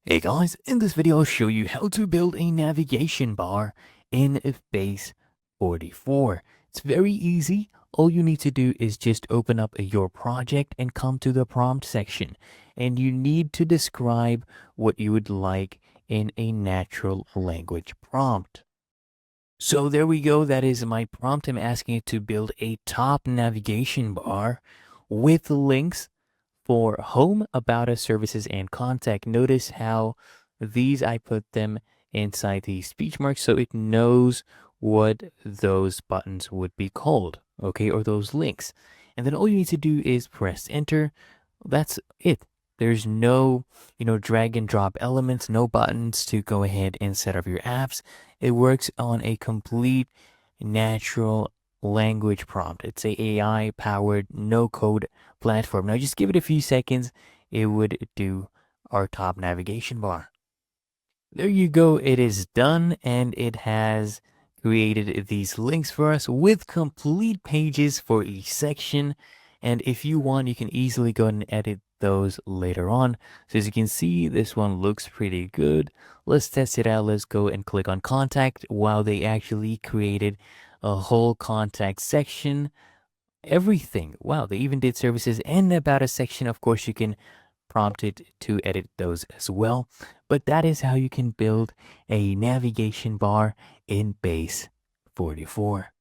Hey guys, in this video I'll show you how to build a navigation bar in Base44. It's very easy. All you need to do is just open up your project and come to the prompt section. And you need to describe what you would like in a natural language prompt. So there we go. That is my prompt. I'm asking it to build a top navigation bar with links for home, about us, services, and contact. Notice how these I put them inside the speech marks so it knows what those buttons would be called, okay, or those links. And then all you need to do is press enter. That's it. There's no, drag and drop elements, no buttons to go ahead and set up your apps. It works on a complete natural language prompt. It's a AI powered no code platform. Now just give it a few seconds. It would do our top navigation bar. There you go. It is done and it has created these links for us with complete pages for each section. And if you want, you can easily go and edit those later on. So as you can see, this one looks pretty good. Let's test it out. Let's go and click on contact. Wow, they actually created a whole contact section. Everything. Wow, they even did services and about a section. Of course, you can prompt it to edit those as well. But that is how you can build a navigation bar in Base 44.